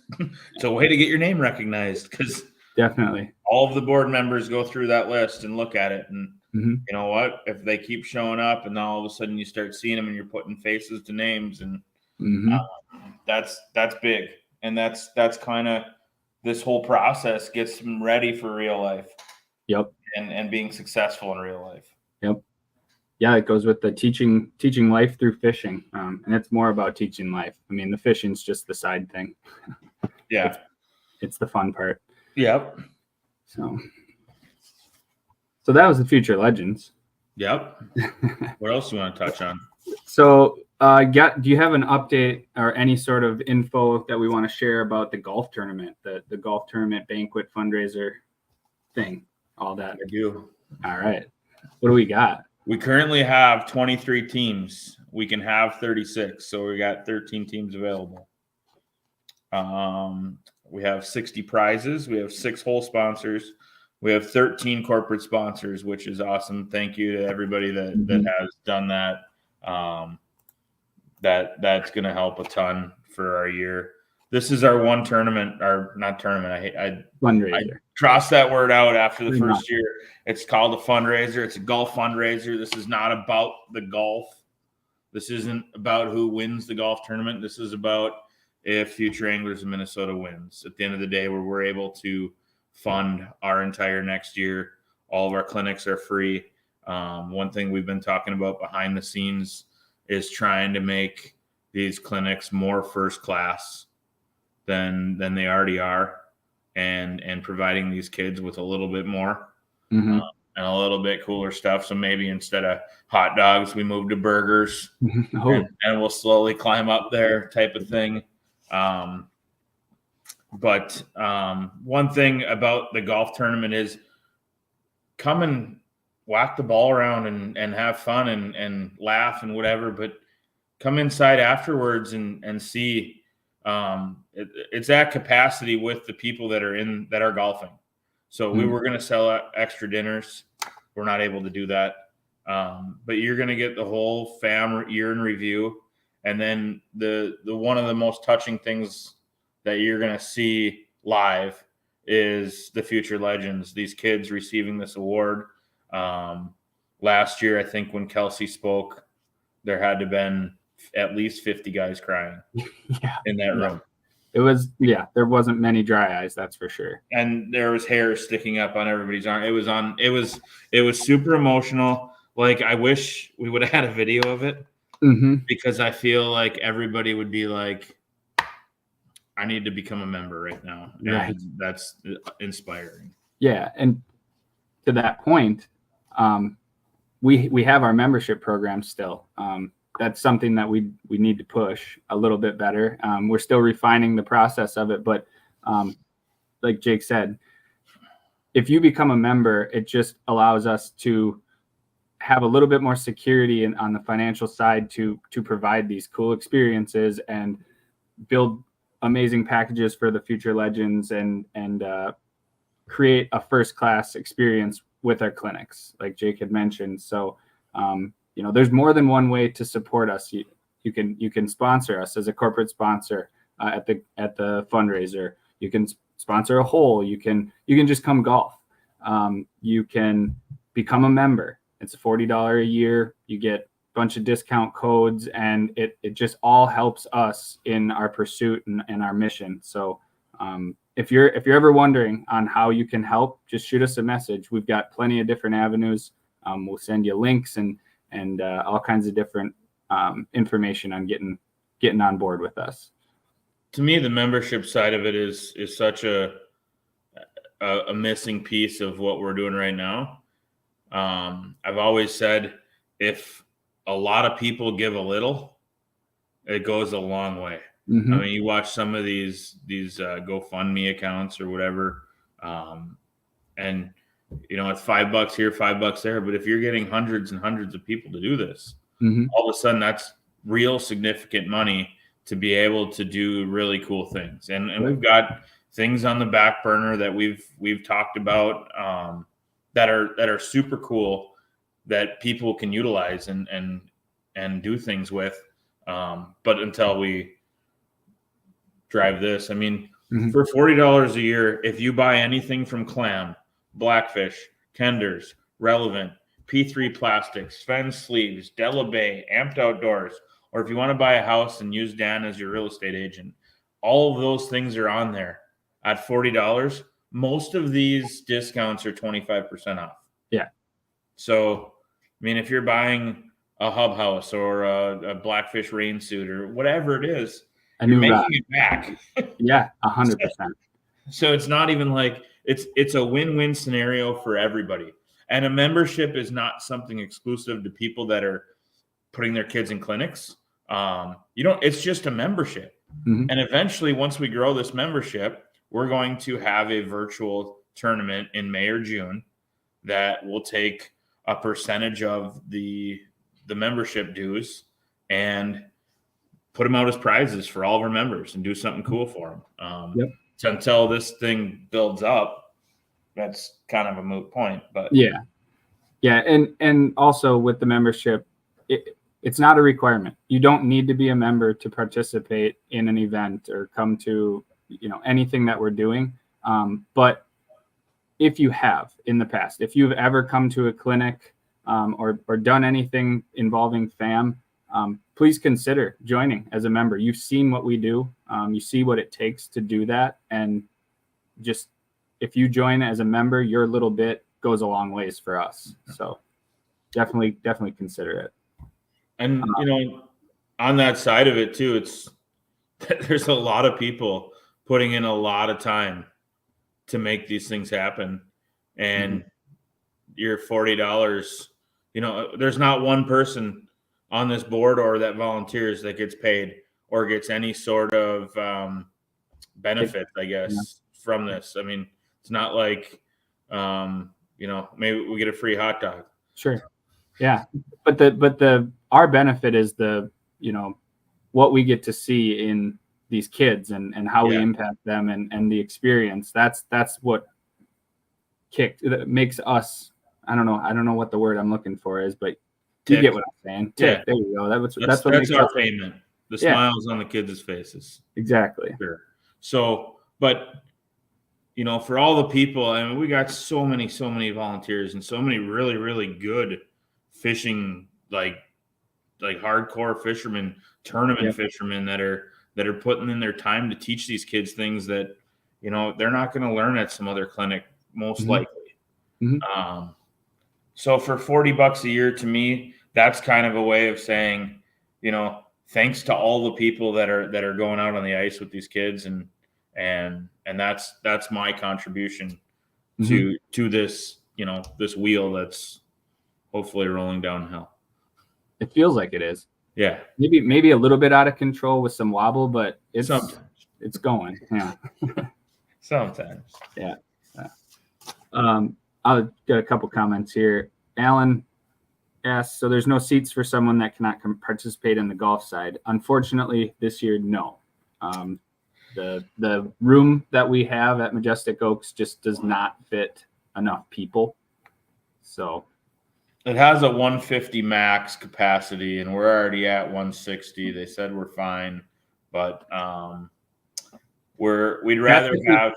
a way to get your name recognized because definitely all of the board members go through that list and look at it. And you know what, if they keep showing up and all of a sudden you start seeing them and you're putting faces to names and that's big. And that's kind of this whole process gets them ready for real life. Yep. And being successful in real life. Yep. Yeah, it goes with the teaching life through fishing, and it's more about teaching life. I mean, the fishing's just the side thing. Yeah, it's the fun part. Yep. So that was the future legends. Yep. What else do you want to touch on? So, do you have an update or any sort of info that we want to share about the golf tournament, the golf tournament banquet fundraiser thing, all that? I do. All right. What do we got? We currently have 23 teams. We can have 36, so we got 13 teams available. We have 60 prizes. We have 6 hole sponsors. We have 13 corporate sponsors, which is awesome. Thank you to everybody that has done that. That's going to help a ton for our year. This is our one tournament, or not tournament. I crossed that word out after the first year. It's called a fundraiser. It's a golf fundraiser. This is not about the golf. This isn't about who wins the golf tournament. This is about if Future Anglers of Minnesota wins. At the end of the day, where we're able to fund our entire next year. All of our clinics are free. One thing we've been talking about behind the scenes is trying to make these clinics more first class than they already are, and providing these kids with a little bit more and a little bit cooler stuff. So maybe instead of hot dogs, we move to burgers and we'll slowly climb up there type of thing. But one thing about the golf tournament is come and whack the ball around and have fun and laugh and whatever, but come inside afterwards and see it's at capacity with the people that are golfing. So we were going to sell extra dinners. We're not able to do that. But you're going to get the whole fam year in review. And then the one of the most touching things that you're going to see live is the future legends, these kids receiving this award. Last year, I think when Kelsey spoke, there had to have been at least 50 guys crying Yeah. in that room. It was, there wasn't many dry eyes, that's for sure. And there was hair sticking up on everybody's arm. It was super emotional. Like, I wish we would have had a video of it, because I feel like everybody would be like, I need to become a member right now. Right. And that's inspiring. Yeah. And to that point, we have our membership program still. That's something that we need to push a little bit better. We're still refining the process of it, but like Jake said, if you become a member, it just allows us to have a little bit more security on the financial side to provide these cool experiences and build amazing packages for the future legends and create a first-class experience with our clinics, like Jake had mentioned. So, there's more than one way to support us. You can sponsor us as a corporate sponsor at the fundraiser. You can sponsor a hole. You can just come golf. You can become a member. It's $40 a year. You get a bunch of discount codes, and it just all helps us in our pursuit and our mission. So if you're ever wondering on how you can help, just shoot us a message. We've got plenty of different avenues. We'll send you links and all kinds of different information on getting on board with us. To me, the membership side of it is such a missing piece of what we're doing right now. I've always said, if a lot of people give a little, it goes a long way. I mean, you watch some of these GoFundMe accounts or whatever, and it's $5 here, $5 there. But if you're getting hundreds and hundreds of people to do this, all of a sudden that's real significant money to be able to do really cool things. And we've got things on the back burner that we've talked about that are super cool that people can utilize and do things with. But until we drive this, I mean, for $40 a year, if you buy anything from Clam, Blackfish, Kenders, Relevant, P3 Plastics, Sven Sleeves, Della Bay, Amped Outdoors, or if you want to buy a house and use Dan as your real estate agent, all of those things are on there at $40. Most of these discounts are 25% off. Yeah. So, I mean, if you're buying a hub house or a Blackfish rain suit or whatever it is, you're making it back. Yeah, 100%. So it's not even like it's a win-win scenario for everybody. And a membership is not something exclusive to people that are putting their kids in clinics. It's just a membership. And eventually, once we grow this membership, we're going to have a virtual tournament in May or June that will take a percentage of the membership dues and put them out as prizes for all of our members and do something cool for them. So until this thing builds up, that's kind of a moot point. But yeah. And also with the membership, it's not a requirement. You don't need to be a member to participate in an event or come to anything that we're doing. But if you have in the past, if you've ever come to a clinic or done anything involving FAM, please consider joining as a member. You've seen what we do. You see what it takes to do that. And just if you join as a member, your little bit goes a long ways for us. So definitely consider it. And, on that side of it too, there's a lot of people putting in a lot of time to make these things happen. And your $40, there's not one person on this board or that volunteers that gets paid or gets any sort of benefit, I guess, from this. I mean, it's not like, maybe we get a free hot dog. Sure. Yeah. But our benefit is what we get to see in these kids and how we impact them and the experience. That's what makes us, I don't know what the word I'm looking for is, but you get what I'm saying. There you go. That's what makes our us payment. The smiles on the kids' faces. Exactly. Sure. So, but for all the people, I mean, we got so many volunteers and so many really, really good fishing like hardcore fishermen, tournament fishermen that are putting in their time to teach these kids things that, you know, they're not going to learn at some other clinic, most likely. So for $40 a year, to me, that's kind of a way of saying, you know, thanks to all the people that are going out on the ice with these kids, and that's my contribution to this, you know, this wheel that's hopefully rolling downhill. It feels like it is. Yeah. Maybe a little bit out of control with some wobble, but it's going. Yeah. Sometimes. Yeah. I'll get a couple comments here. Alan asks, so there's no seats for someone that cannot participate in the golf side. Unfortunately, this year, no. The room that we have at Majestic Oaks just does not fit enough people. So it has a 150 max capacity, and we're already at 160. They said we're fine, but we'd rather have.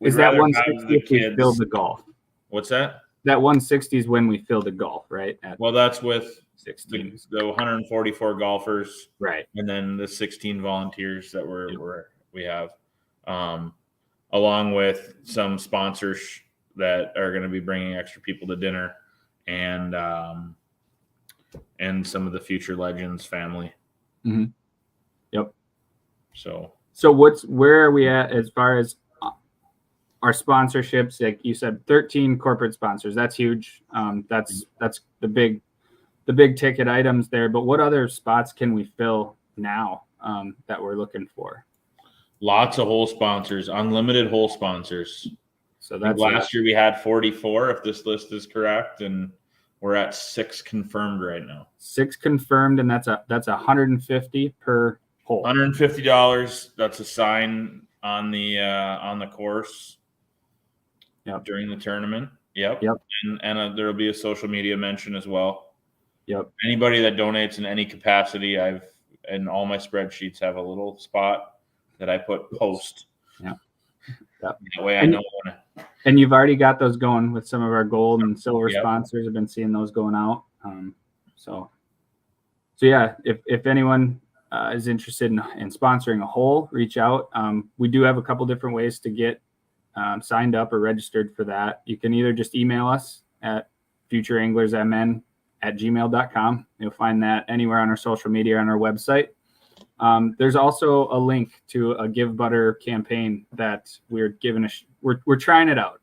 Is that 160 if we fill the golf? What's that? That 160 is when we fill the golf, right? Well, that's with 16. The 144 golfers, right, and then the 16 volunteers that we have, along with some sponsors that are going to be bringing extra people to dinner, and some of the future legends family. Yep. So where are we at as far as our sponsorships? Like you said, 13 corporate sponsors. That's huge. That's the big ticket items there. But what other spots can we fill now that we're looking for? Lots of hole sponsors, unlimited hole sponsors. So that's last year we had 44, if this list is correct, and we're at 6 confirmed right now. 6 confirmed, and that's $150 per hole. $150. That's a sign on the course. Yep. During the tournament. Yep. And there'll be a social media mention as well. Yep. Anybody that donates in any capacity, in all my spreadsheets have a little spot that I put post. Yeah. Yep. That way I know when. And you've already got those going with some of our gold and silver sponsors. I've been seeing those going out. So yeah, if anyone is interested in sponsoring a hole, reach out. We do have a couple different ways to get signed up or registered for that. You can either just email us at futureanglersmn@gmail.com. You'll find that anywhere on our social media or on our website. There's also a link to a Give Butter campaign that we're trying it out.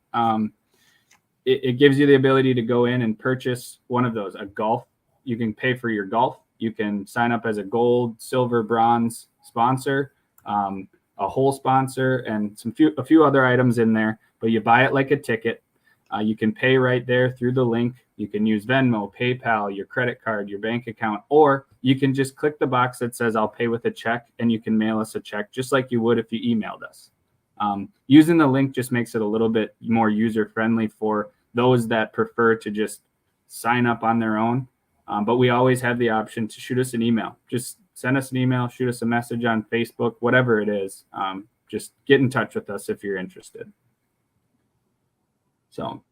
It gives you the ability to go in and purchase one of those, a golf. You can pay for your golf. You can sign up as a gold, silver, bronze sponsor, a whole sponsor, and a few other items in there, but you buy it like a ticket. You can pay right there through the link. You can use Venmo, PayPal, your credit card, your bank account, or you can just click the box that says I'll pay with a check, and you can mail us a check just like you would if you emailed us. Using the link just makes it a little bit more user-friendly for those that prefer to just sign up on their own. But we always have the option to shoot us an email. Just send us an email, shoot us a message on Facebook, whatever it is. Just get in touch with us if you're interested. So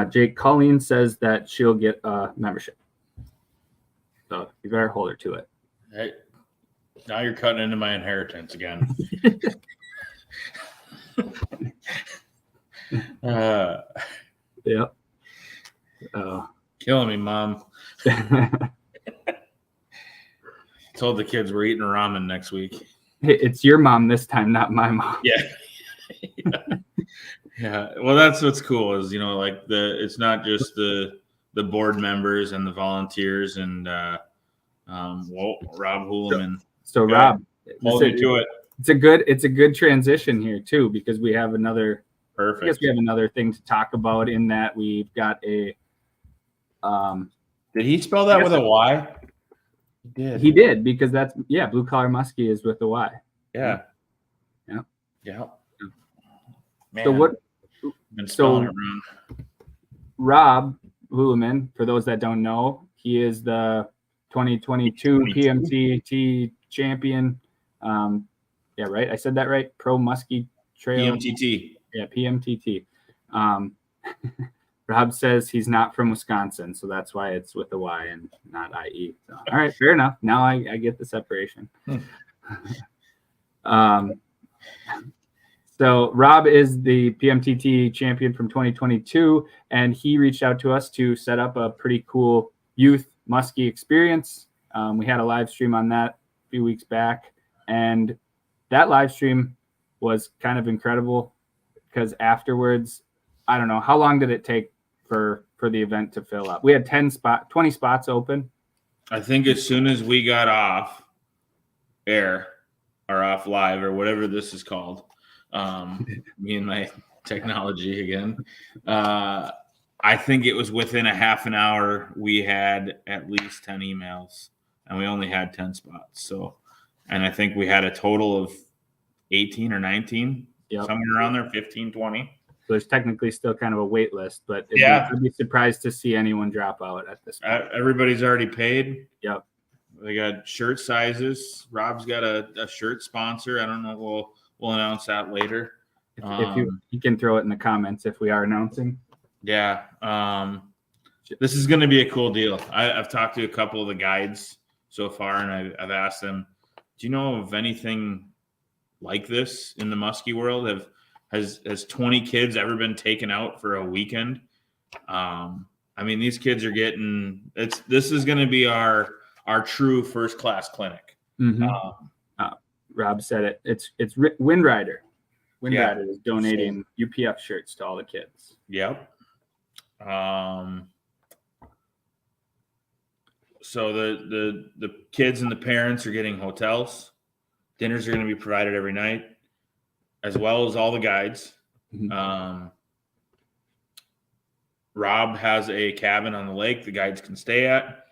Jake, Colleen says that she'll get a membership. So you better hold her to it. Hey, now you're cutting into my inheritance again. Yep. Killing me, Mom. Told the kids we're eating ramen next week. Hey, it's your mom this time, not my mom. Yeah. Yeah. Well, that's what's cool is, like it's not just the board members and the volunteers and Rob Houliman. So Rob, hold me to it. It's a good transition here too, because we have another. Perfect. I guess we have another thing to talk about in that we've got a. Did he spell that with a Y? He did, because that's Blue Collar Muskie is with a Y. Yeah. Yeah. Yeah. Man, so what? Been spelling around. Rob Houliman, for those that don't know, he is the 2022 PMTT champion. Yeah, right. I said that right. Pro Muskie Trail. PMTT. Yeah, PMTT. Rob says he's not from Wisconsin, so that's why it's with a Y and not IE. So, all right, fair enough. Now I get the separation. So Rob is the PMTT champion from 2022, and he reached out to us to set up a pretty cool youth muskie experience. We had a live stream on that a few weeks back, and that live stream was kind of incredible because afterwards, I don't know, how long did it take for the event to fill up? We had 20 spots open. I think as soon as we got off air or off live or whatever this is called, me and my technology again, I think it was within a half an hour we had at least 10 emails and we only had 10 spots. So, and I think we had a total of 18 or 19, somewhere around there, 15, 20. So there's technically still kind of a wait list, but I'd be surprised to see anyone drop out at this point. Everybody's already paid. Yep. They got shirt sizes. Rob's got a shirt sponsor. I don't know. We'll announce that later. If you can throw it in the comments if we are announcing. Yeah. This is going to be a cool deal. I've talked to a couple of the guides so far, and I've asked them, do you know of anything like this in the muskie world? Has 20 kids ever been taken out for a weekend? I mean, these kids are getting this is going to be our true first class clinic. Mm-hmm. Rob said it. It's Windrider. Windrider is donating UPF shirts to all the kids. Yep. So the kids and the parents are getting hotels. Dinners are going to be provided every night, as well as all the guides. Mm-hmm. Rob has a cabin on the lake the guides can stay at.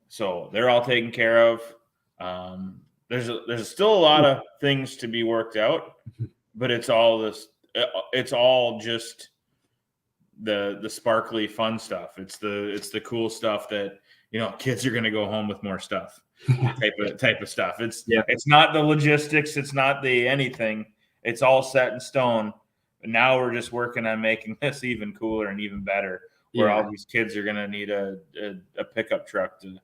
So they're all taken care of. There's still a lot of things to be worked out, but it's all just the sparkly fun stuff. It's the cool stuff that, kids are going to go home with more stuff type of stuff. It's not the logistics. It's not the anything. It's all set in stone. But now we're just working on making this even cooler and even better, where all these kids are going to need a pickup truck to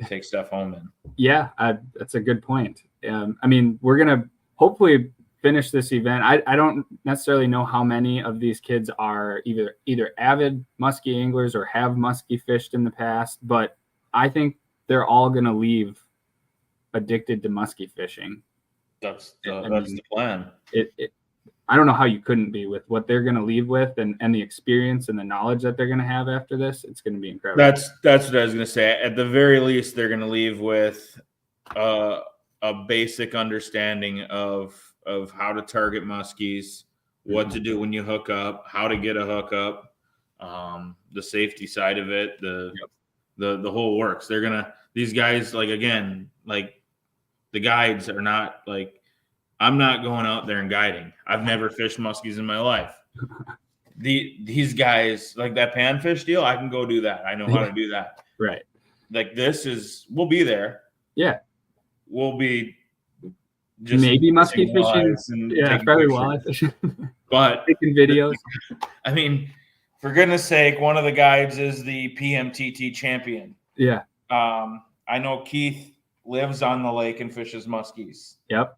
take stuff home in. Yeah, that's a good point. I mean, we're going to hopefully finish this event. I don't necessarily know how many of these kids are either avid muskie anglers or have muskie fished in the past, but I think they're all going to leave addicted to muskie fishing. That's the plan. I don't know how you couldn't be with what they're going to leave with and the experience and the knowledge that they're going to have after this. It's going to be incredible. That's what I was going to say. At the very least, they're going to leave with a basic understanding of how to target muskies, what to do when you hook up, how to get a hookup, the safety side of it, the whole works. These guys, the guides are not I'm not going out there and guiding. I've never fished muskies in my life. These guys, like that panfish deal, I can go do that. I know how to do that. Right. We'll be there. Yeah. We'll be just maybe muskie fishing. Yeah, probably walleye fishing. But taking videos. I mean, for goodness sake, one of the guides is the PMTT champion. Yeah. I know Keith lives on the lake and fishes muskies. Yep.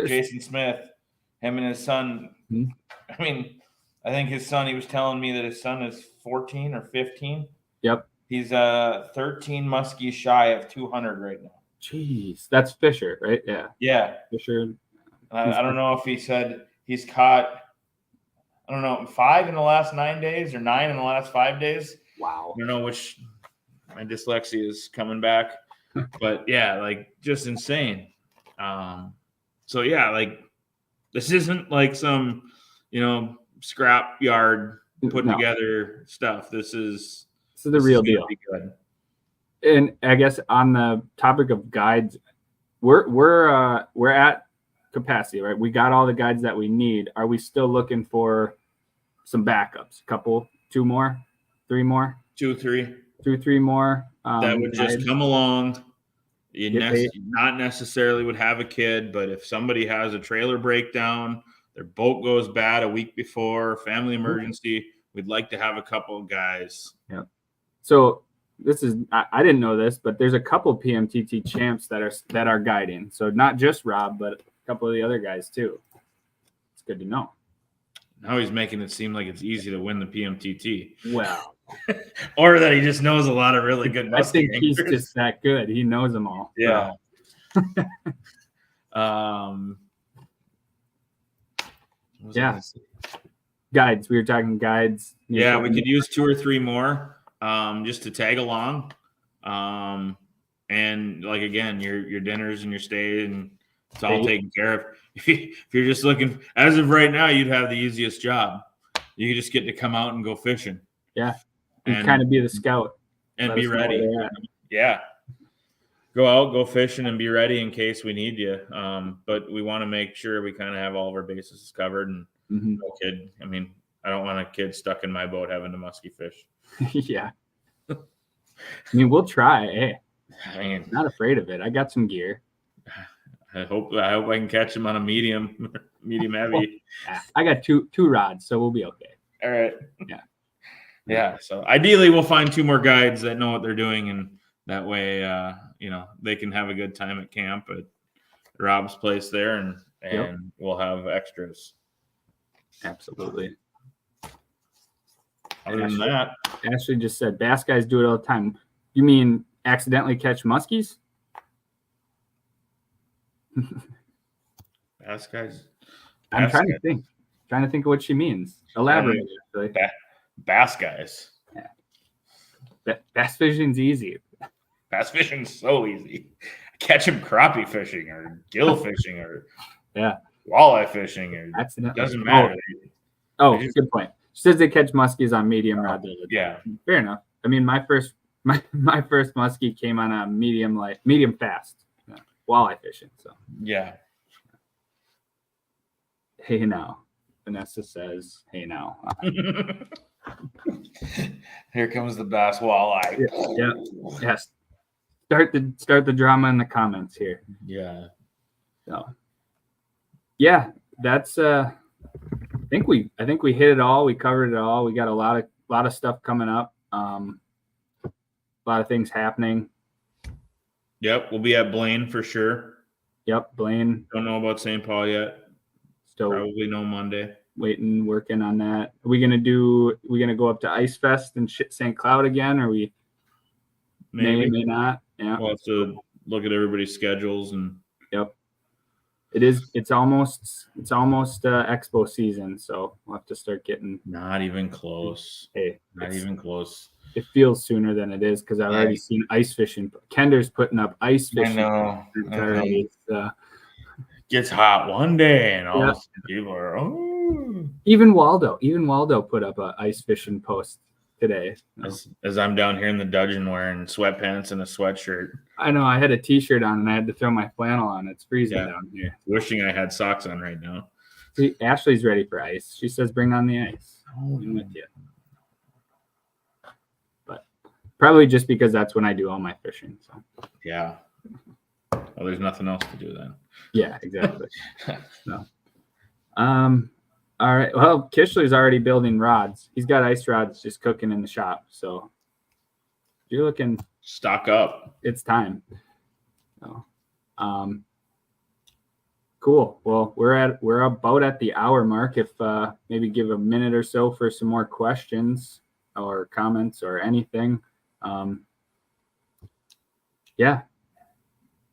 Jason Smith, him and his son. Mm-hmm. I mean, I think his son, he was telling me that his son is 14 or 15. Yep. He's 13 muskies shy of 200 right now. Jeez, that's Fisher, right? Yeah. Yeah. Fisher. I don't know if he said he's caught, 5 in the last 9 days or 9 in the last 5 days. Wow. I don't know which, my dyslexia is coming back, but yeah, just insane. So yeah, this isn't like some, scrap yard put together stuff. This is the real deal. Good. And I guess on the topic of guides, we're at capacity, right? We got all the guides that we need. Are we still looking for some backups? Two more, 3 more? 2, 3. 2, 3 more. That would guides. Just come along. You not necessarily would have a kid, but if somebody has a trailer breakdown, their boat goes bad a week before, family emergency, we'd like to have a couple of guys. Yeah. So I didn't know this, but there's a couple PMTT champs that are guiding. So not just Rob, but a couple of the other guys too. It's good to know. Now he's making it seem like it's easy to win the PMTT. Well, or that he just knows a lot of really good muskie I think anglers. he's just that good. He knows them all. Yeah. Yeah. Guides. We were talking guides. Yeah, we could use 2 or 3 more just to tag along. And like, again, your dinners and your stay, and it's all taken care of. If you're just looking, as of right now, you'd have the easiest job. You just get to come out and go fishing. Yeah. And kind of be the scout. And be ready. Yeah. Go out, go fishing, and be ready in case we need you. But we want to make sure we kind of have all of our bases covered. And no kid, I mean, I don't want a kid stuck in my boat having to musky fish. Yeah. I mean, we'll try. Hey, I mean, not afraid of it. I got some gear. I hope I can catch him on a medium heavy. Yeah, I got two rods, so we'll be okay. All right. Yeah. Yeah. So ideally, we'll find 2 more guides that know what they're doing, and that way, they can have a good time at camp at Rob's place there, and we'll have extras. Absolutely. Other than that, Ashley just said bass guys do it all the time. You mean accidentally catch muskies? bass guys. I'm trying to think of what she means. Elaborate. Bass guys. Yeah. Bass fishing's easy. Bass fishing's so easy. Catch them crappie fishing or gill fishing or walleye fishing or doesn't matter. Oh, good point. She says they catch muskies on medium rod. Yeah, fair enough. I mean, my first muskie came on a medium fast walleye fishing. So yeah. Hey now, Vanessa says, "Hey now." Here comes the bass walleye. Yeah. Yes. Start the drama in the comments here. Yeah. So. Yeah, that's I think we hit it all. We covered it all. We got a lot of stuff coming up. A lot of things happening. Yep, we'll be at Blaine for sure. Yep, Blaine. Don't know about St. Paul yet. Still probably no Monday. Working on that. Are we gonna go up to Ice Fest and St. Cloud again? Or we may not. Yeah. We'll have to look at everybody's schedules and. Yep. It's almost expo season, so we'll have to start getting. Not even close. Hey, not even close. It feels sooner than it is because I've already seen ice fishing. Kender's putting up ice fishing. I know. Already. Gets hot one day, and all people are. Oh. Even Waldo put up a ice fishing post today. As I'm down here in the dudgeon wearing sweatpants and a sweatshirt. I know. I had a T-shirt on and I had to throw my flannel on. It's freezing down here. Wishing I had socks on right now. See, Ashley's ready for ice. She says, "Bring on the ice." I'm with you. But probably just because that's when I do all my fishing. So yeah. Well, there's nothing else to do then. Yeah, exactly. No. All right. Well, Kishler's already building rods. He's got ice rods just cooking in the shop. So if you're looking, stock up. It's time. So, cool. Well, we're about at the hour mark. If maybe give a minute or so for some more questions or comments or anything. Yeah,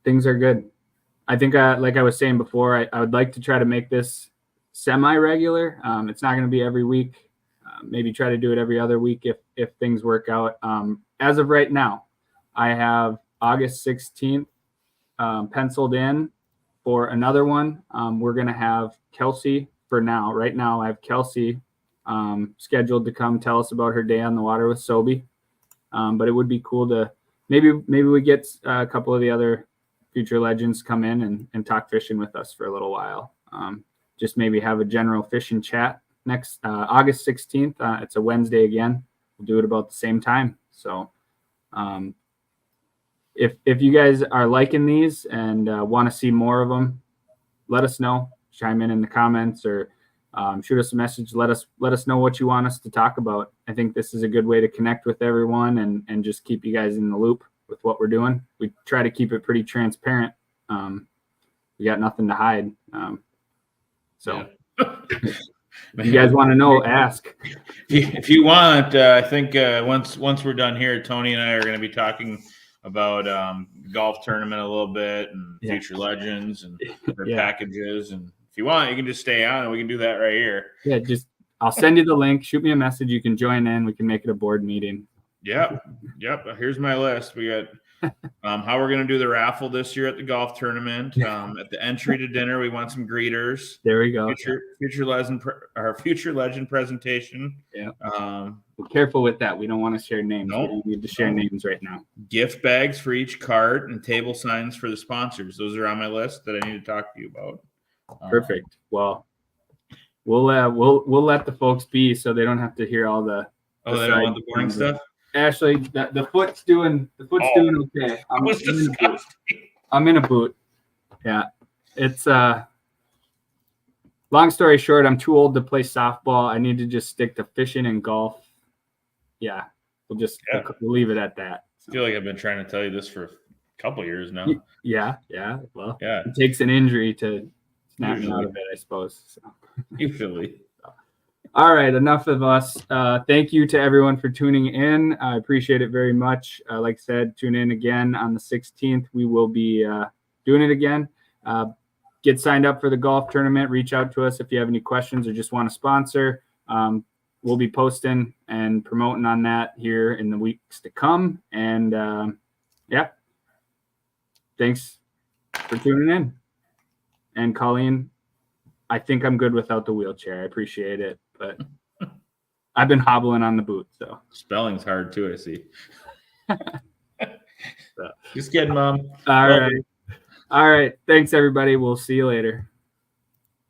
things are good. I think, like I was saying before, I would like to try to make this semi-regular. It's not going to be every week. Maybe try to do it every other week if things work out. As of right now, I have August 16th penciled in for another one. We're going to have Kelsey for now. Right now, I have Kelsey scheduled to come tell us about her day on the water with Sobe. But it would be cool to maybe we get a couple of the other future legends come in and talk fishing with us for a little while. Just maybe have a general fishing chat next August 16th. It's a Wednesday again. We'll do it about the same time. So if you guys are liking these and want to see more of them, let us know. Chime in the comments or shoot us a message. Let us know what you want us to talk about. I think this is a good way to connect with everyone and just keep you guys in the loop with what we're doing. We try to keep it pretty transparent. We got nothing to hide. So if you guys want to know, ask. If you want, I think once we're done here, Tony and I are going to be talking about golf tournament a little bit and future legends and their packages. And if you want, you can just stay on and we can do that right here. Yeah, I'll send you the link. Shoot me a message. You can join in. We can make it a board meeting. Yep. Here's my list. We got how we're going to do the raffle this year at the golf tournament. At the entry to dinner, we want some greeters. There we go. Future legend presentation. Yeah. Be careful with that. We don't want to share names. We don't need to share names right now. Gift bags for each cart and table signs for the sponsors. Those are on my list that I need to talk to you about. Perfect. Well, we'll let the folks be so they don't have to hear all the. They don't want the boring stuff. Ashley, the foot's doing okay. I'm in a boot. Yeah. It's long story short, I'm too old to play softball. I need to just stick to fishing and golf. Yeah. We'll leave it at that. I feel like I've been trying to tell you this for a couple of years now. Yeah. Well, it takes an injury to snap me out of it, I suppose. So. You Philly. All right, enough of us. Thank you to everyone for tuning in. I appreciate it very much. Like I said, tune in again on the 16th. We will be doing it again. Get signed up for the golf tournament. Reach out to us if you have any questions or just want to sponsor. We'll be posting and promoting on that here in the weeks to come. And thanks for tuning in. And Colleen, I think I'm good without the wheelchair. I appreciate it. But I've been hobbling on the boot, so spelling's hard too. I see. Just kidding, Mom. All right. Thanks, everybody. We'll see you later.